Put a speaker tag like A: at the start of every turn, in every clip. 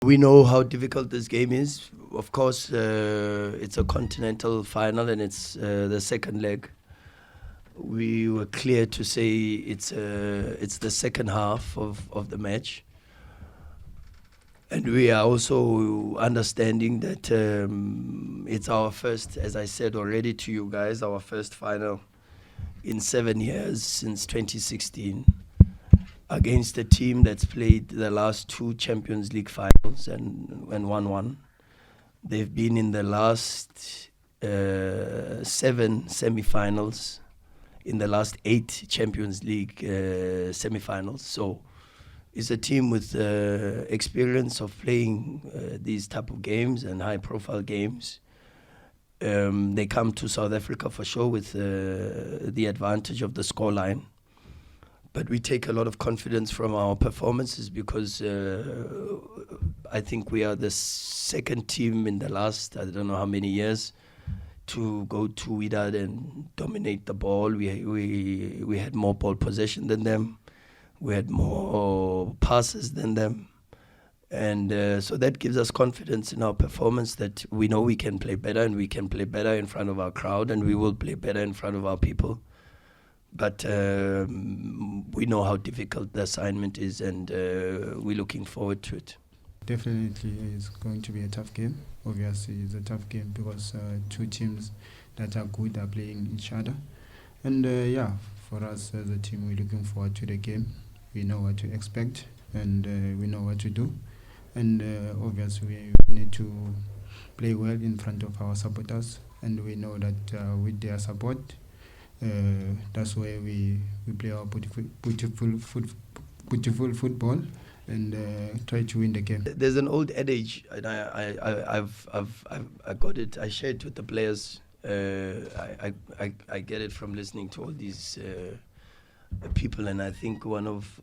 A: We know how difficult this game is. Of course, it's a Continental final and it's the second leg. We were clear to say it's the second half of the match. And we are also understanding that it's our first, as I said already to you guys, our first final in 7 years since 2016 against a team that's played the last 2 Champions League finals and won one. They've been in the last 7 semi-finals, in the last 8 Champions League semi-finals. So it's a team with experience of playing these type of games and high-profile games. They come to South Africa for sure with the advantage of the scoreline. But we take a lot of confidence from our performances because I think we are the second team in the last, I don't know how many years, to go to Wydad and dominate the ball. We had more ball possession than them. We had more passes than them. And so that gives us confidence in our performance that we know we can play better and we can play better in front of our crowd and we will play better in front of our people. But we know how difficult the assignment is and we're looking forward to it.
B: Definitely it's going to be a tough game. Obviously it's a tough game because 2 teams that are good are playing each other. And for us as a team, we're looking forward to the game. We know what to expect and we know what to do. And obviously we need to play well in front of our supporters. And we know that with their support, that's where we play our beautiful football and try to win the game.
A: There's an old adage, and I got it. I shared it with the players. I get it from listening to all these people, and I think it's one of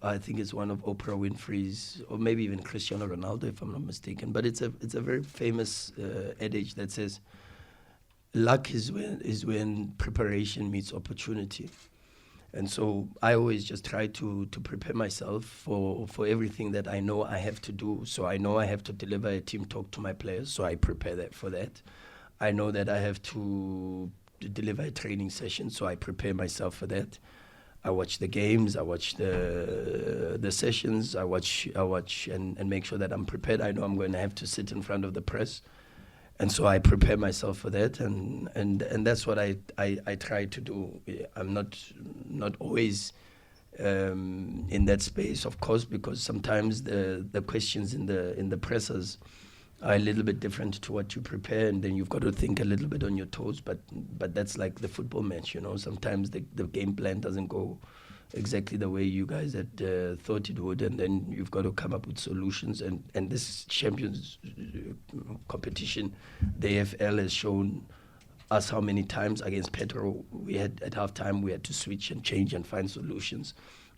A: Oprah Winfrey's, or maybe even Cristiano Ronaldo, if I'm not mistaken. But it's a very famous adage that says, luck is when preparation meets opportunity. And so I always just try to prepare myself for everything that I know I have to do. So I know I have to deliver a team talk to my players, so I prepare for that. I know that I have to deliver a training session, so I prepare myself for that. I watch the games, I watch the sessions, I watch and make sure that I'm prepared. I know I'm going to have to sit in front of the press. And so I prepare myself for that, and that's what I try to do. I'm not always in that space, of course, because sometimes the questions in the pressers are a little bit different to what you prepare, and then you've got to think a little bit on your toes. But that's like the football match, you know. Sometimes the game plan doesn't go exactly the way you guys had thought it would, and then you've got to come up with solutions. And this Champions competition, the AFL has shown us how many times against Petro we had at halftime we had to switch and change and find solutions.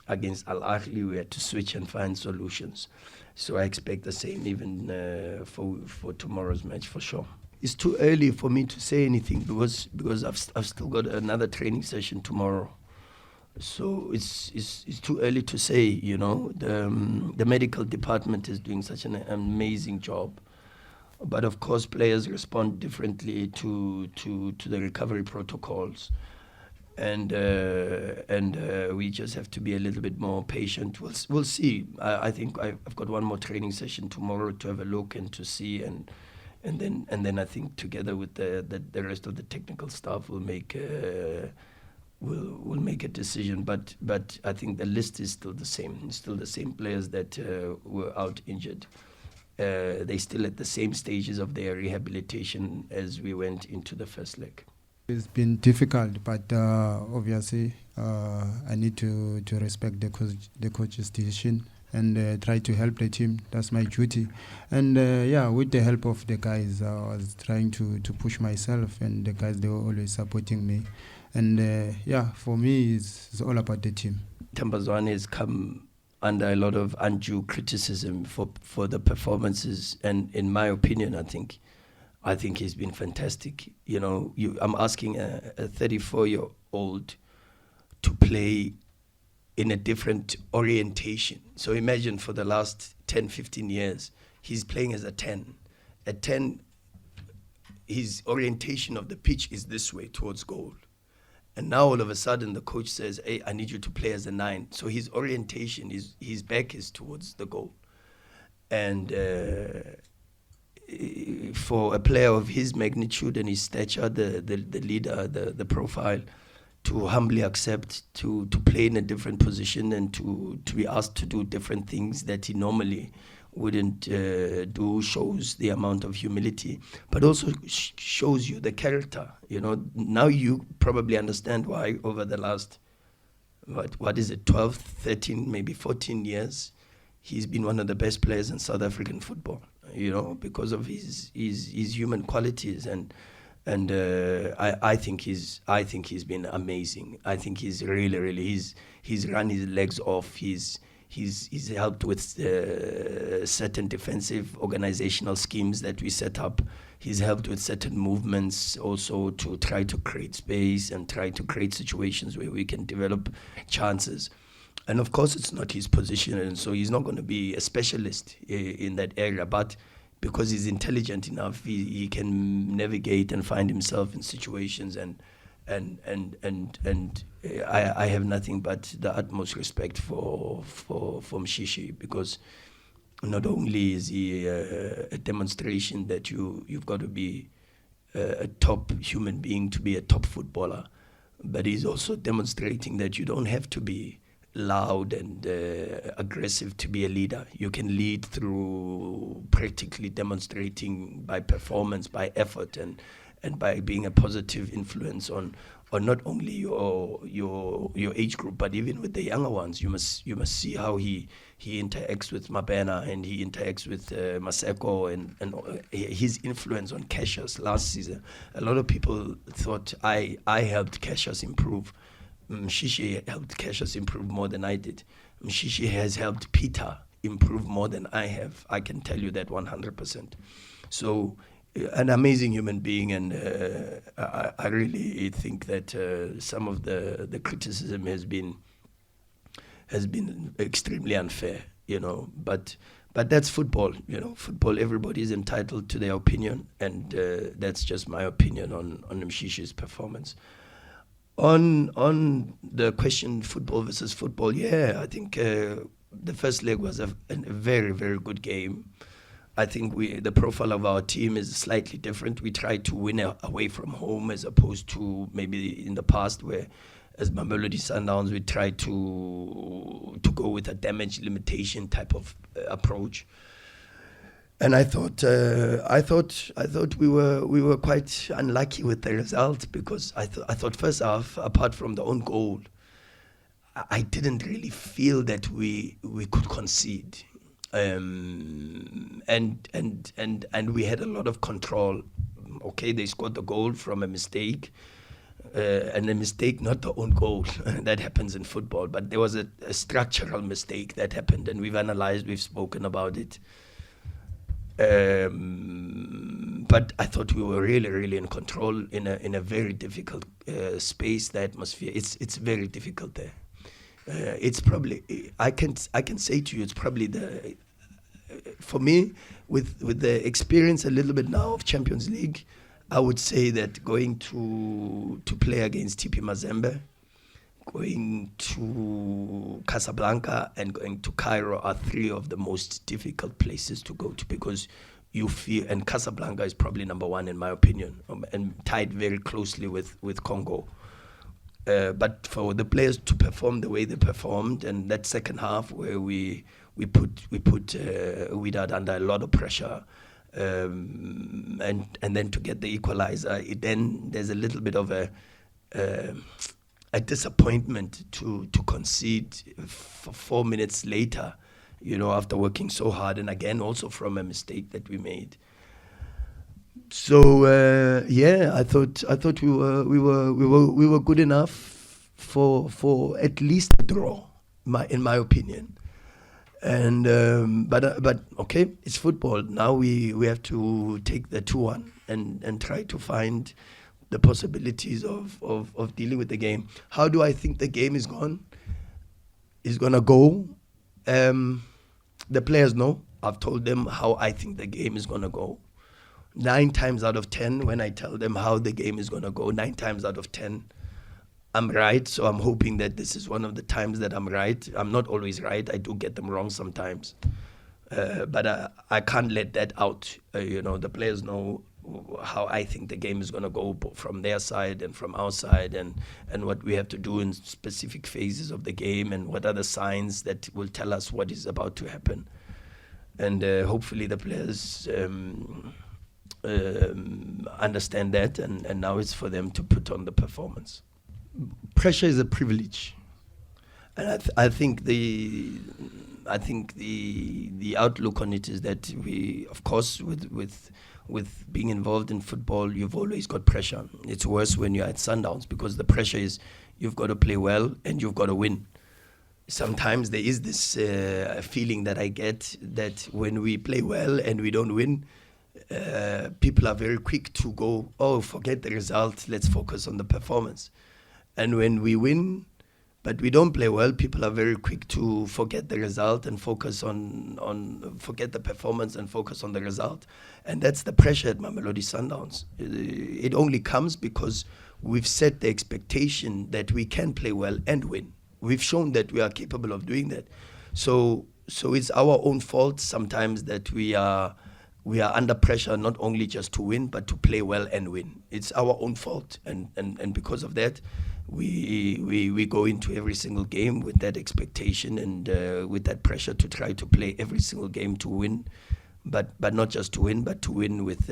A: Against Al Ahly we had to switch and find solutions. So I expect the same even for tomorrow's match for sure. It's too early for me to say anything because I've still got another training session tomorrow. So it's too early to say, you know. The medical department is doing such an amazing job. But of course, players respond differently to the recovery protocols. And we just have to be a little bit more patient. We'll see. I think I've got one more training session tomorrow to have a look and to see, and then I think together with the rest of the technical staff we'll make a decision. But I think the list is still the same. It's still the same players that were out injured. They're still at the same stages of their rehabilitation as we went into the first leg.
B: It's been difficult, but obviously I need to respect the coach's decision and try to help the team. That's my duty. And with the help of the guys, I was trying to push myself, and the guys, they were always supporting me. And for me, it's all about the team.
A: Themba Zwane has come under a lot of undue criticism for the performances, and in my opinion, I think he's been fantastic. You know, I'm asking a 34-year-old to play in a different orientation. So imagine for the last 10, 15 years, he's playing as a 10. At 10, his orientation of the pitch is this way towards goal. And now all of a sudden the coach says, hey, I need you to play as a 9. So his orientation, his back is towards the goal. And for a player of his magnitude and his stature, the leader, the profile, to humbly accept to play in a different position and to be asked to do different things that he normally wouldn't do, shows the amount of humility, but also shows you the character. Now you probably understand why over the last, what is it, 12, 13, maybe 14 years, he's been one of the best players in South African football, because of his human qualities. And I think he's been amazing. I think he's really he's run his legs off. He's helped with certain defensive organizational schemes that we set up. He's helped with certain movements also to try to create space and try to create situations where we can develop chances. And of course, it's not his position, and so he's not going to be a specialist in that area. But because he's intelligent enough, he can navigate and find himself in situations. And I have nothing but the utmost respect for Mishi, because not only is he a demonstration that you've got to be a top human being to be a top footballer, but he's also demonstrating that you don't have to be loud and aggressive to be a leader. You can lead through practically demonstrating by performance, by effort, and by being a positive influence on not only your age group, but even with the younger ones. You must see how he interacts with Mokwena, and he interacts with Maseko, and his influence on Cassius last season. A lot of people thought I helped Cassius improve. Mishi helped Cassius improve more than I did. Mishi has helped Peter improve more than I have. I can tell you that 100%. So, an amazing human being, and I really think that some of the criticism has been extremely unfair, But that's football, Football, everybody is entitled to their opinion, and that's just my opinion on Mshishi's performance. On the question, football versus football, I think the first leg was a very, very good game. I think the profile of our team is slightly different. We try to win away from home, as opposed to maybe in the past, where as Mamelodi Sundowns we try to go with a damage limitation type of approach. And I thought we were quite unlucky with the result, because I thought first half, apart from the own goal, I didn't really feel that we could concede, and we had a lot of control. Okay, they scored the goal from a mistake, and a mistake, not the own goal. That happens in football, but there was a structural mistake that happened, and we've analyzed, we've spoken about it. But I thought we were really, really in control in a very difficult space. The atmosphere, it's very difficult there. It's probably, I can say to you, it's probably for me, with the experience a little bit now of Champions League, I would say that going to play against TP Mazembe, going to Casablanca, and going to Cairo are three of the most difficult places to go to, because you feel, and Casablanca is probably number one in my opinion, and tied very closely with Congo. But for the players to perform the way they performed, and that second half where we put Wydad under a lot of pressure, and then to get the equalizer, then there's a little bit of a disappointment to concede 4 minutes later, after working so hard, and again also from a mistake that we made. So I thought we were good enough for at least a draw, in my opinion. And but okay, it's football. Now we have to take the 2-1 and try to find the possibilities of dealing with the game. How do I think the game is gonna go? The players know. I've told them how I think the game is going to go. 9 times out of 10, when I tell them how the game is going to go, 9 times out of 10, I'm right. So I'm hoping that this is one of the times that I'm right. I'm not always right. I do get them wrong sometimes. But I can't let that out. The players know how I think the game is going to go from their side and from our side, and what we have to do in specific phases of the game, and what are the signs that will tell us what is about to happen. And hopefully the players understand that, and now it's for them to put on the performance. Pressure is a privilege, and I think the outlook on it is that we, of course, with being involved in football, you've always got pressure. It's worse when you're at Sundowns, because the pressure is you've got to play well and you've got to win. Sometimes there is this feeling that I get that when we play well and we don't win, people are very quick to go, oh, forget the result, let's focus on the performance. And when we win, but we don't play well, people are very quick to forget the result and focus forget the performance and focus on the result. And that's the pressure at Mamelodi Sundowns. It only comes because we've set the expectation that we can play well and win. We've shown that we are capable of doing that. So it's our own fault sometimes that we are under pressure, not only just to win, but to play well and win. It's our own fault. And because of that, we go into every single game with that expectation and with that pressure to try to play every single game to win, but not just to win, but to win with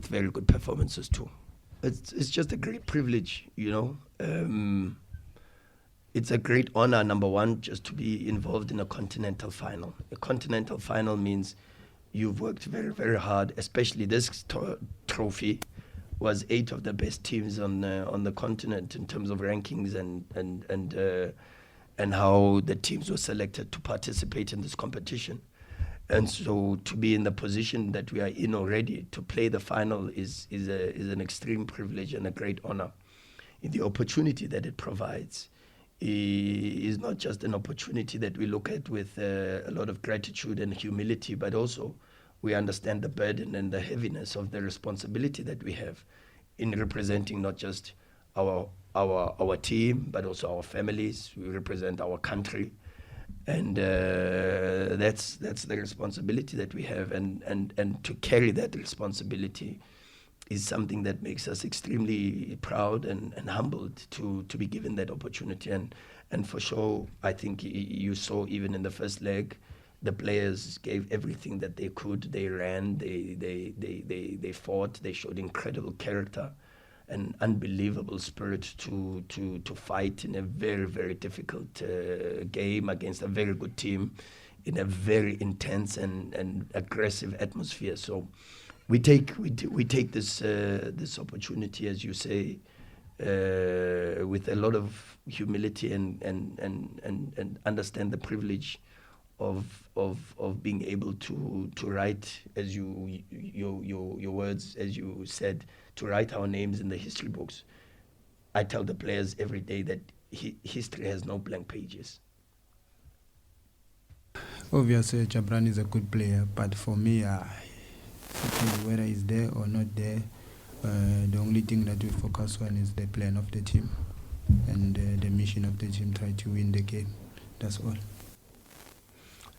A: very good performances too. It's just a great privilege, It's a great honor, number one, just to be involved in a Continental final. A Continental final means you've worked very, very hard, especially this trophy was 8 of the best teams on the continent in terms of rankings and how the teams were selected to participate in this competition. And so to be in the position that we are in already to play the final is an extreme privilege and a great honor. The opportunity that it provides is not just an opportunity that we look at with a lot of gratitude and humility, but also we understand the burden and the heaviness of the responsibility that we have in representing not just our team, but also our families. We represent our country, and that's the responsibility that we have, and to carry that responsibility is something that makes us extremely proud and humbled to be given that opportunity. And for sure, I think you saw even in the first leg, the players gave everything that they could. They ran, they fought, they showed incredible character and unbelievable spirit to fight in a very, very difficult game against a very good team in a very intense and aggressive atmosphere. So we take this opportunity, as you say, with a lot of humility and understand the privilege of being able to write, as your words, as you said, to write our names in the history books. I tell the players every day that history has no blank pages.
B: Obviously, Jabran is a good player, but for me, whether he's there or not there, the only thing that we focus on is the plan of the team and the mission of the team, try to win the game. That's all.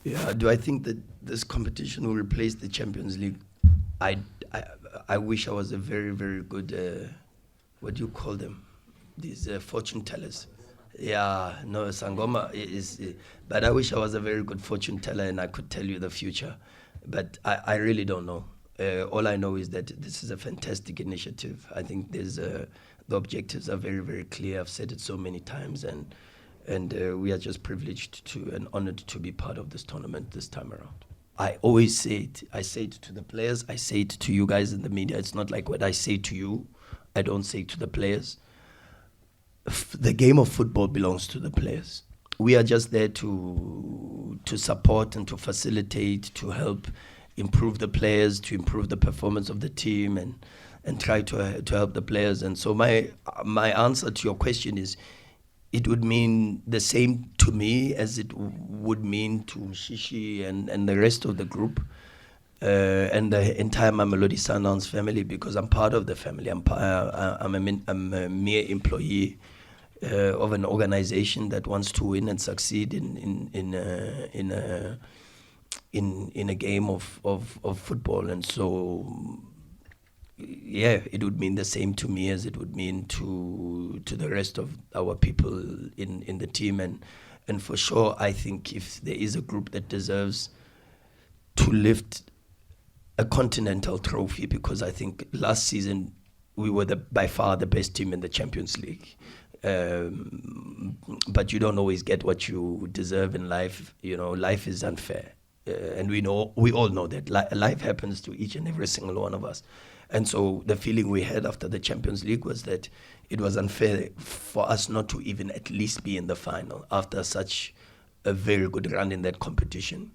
A: Yeah, do I think that this competition will replace the Champions League? I wish I was a very, very good, what do you call them? These fortune tellers. Yeah, no, Sangoma is, but I wish I was a very good fortune teller and I could tell you the future. But I really don't know. All I know is that this is a fantastic initiative. I think the objectives are very, very clear. I've said it so many times, and we are just privileged and honored to be part of this tournament this time around. I always say it. I say it to the players. I say it to you guys in the media. It's not like what I say to you, I don't say to the players. The game of football belongs to the players. We are just there to support and to facilitate, to help improve the players, to improve the performance of the team, and try to help the players. And so my answer to your question is, it would mean the same to me as it would mean to Mishi and the rest of the group. And the entire Mamelodi Sundowns family, because I'm part of the family. I'm a mere employee of an organization that wants to win and succeed in a game of football. And so, yeah, it would mean the same to me as it would mean to the rest of our people in the team. And for sure, I think if there is a group that deserves to lift a Continental trophy, because I think last season we were by far the best team in the Champions League. But you don't always get what you deserve in life. You know, life is unfair. And we all know that life happens to each and every single one of us. And so the feeling we had after the Champions League was that it was unfair for us not to even at least be in the final after such a very good run in that competition.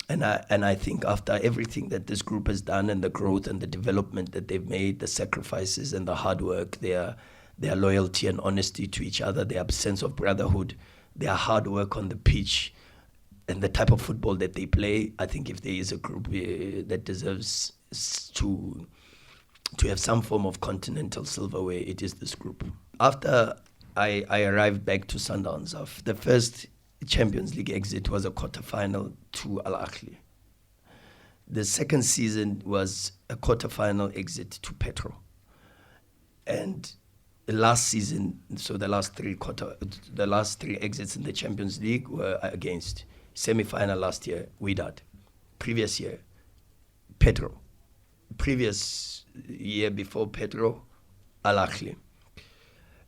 A: And I think after everything that this group has done and the growth and the development that they've made, the sacrifices and the hard work, their loyalty and honesty to each other, their sense of brotherhood, their hard work on the pitch, and the type of football that they play, I think if there is a group that deserves to have some form of continental silverware, it is this group. After I arrived back to Sundowns, the first Champions League exit was a quarterfinal to Al Ahly. The second season was a quarterfinal exit to Petro. And the last season, so the last three exits in the Champions League were against semi-final last year, Wydad. Previous year, Petro. Previous year before Petro, Al Ahly.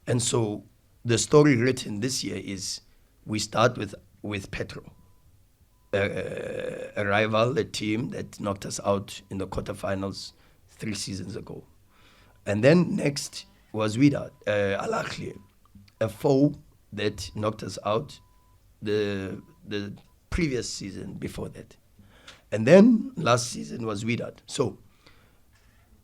A: And so the story written this year is we start with Petro, a rival, a team that knocked us out in the quarterfinals 3 seasons ago. And then next was Wydad, Al Ahly, a foe that knocked us out the previous season before that. And then last season was Wydad. So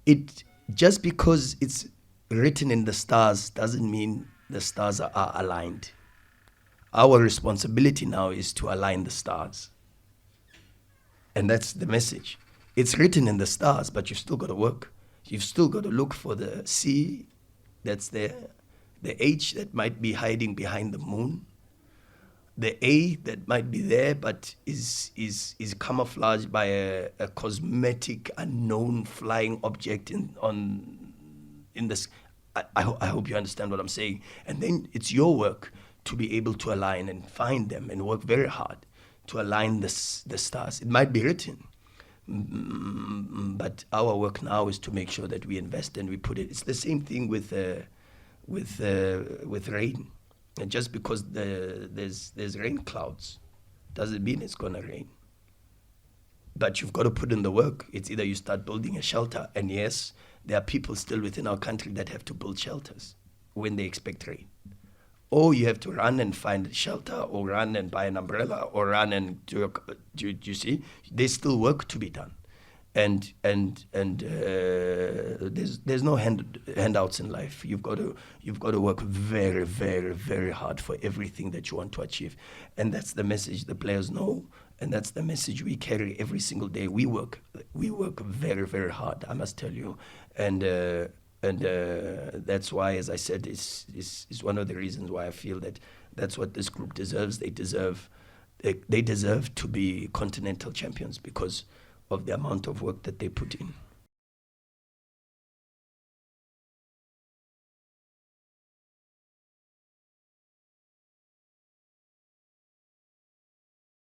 A: it just because it's written in the stars doesn't mean the stars are aligned. Our responsibility now is to align the stars. And that's the message. It's written in the stars, but you've still got to work. You've still got to look for the C that's there, the H that might be hiding behind the moon, the A that might be there but is camouflaged by a cosmetic unknown flying object in this. I hope you understand what I'm saying. And then it's your work to be able to align and find them and work very hard to align the stars. It might be written, but our work now is to make sure that we invest and we put it. It's the same thing with rain. And just because there's rain clouds doesn't mean it's gonna rain. But you've got to put in the work. It's either you start building a shelter, and yes, there are people still within our country that have to build shelters when they expect rain. Or you have to run and find a shelter, or run and buy an umbrella, or run and do you see? There's still work to be done. And there's no handouts in life. You've got to work very, very, very hard for everything that you want to achieve. And that's the message the players know, and that's the message we carry every single day. We work very, very hard, I must tell you. And that's why, as I said, is one of the reasons why I feel that that's what this group deserves. They deserve to be continental champions because of the amount of work that they put in.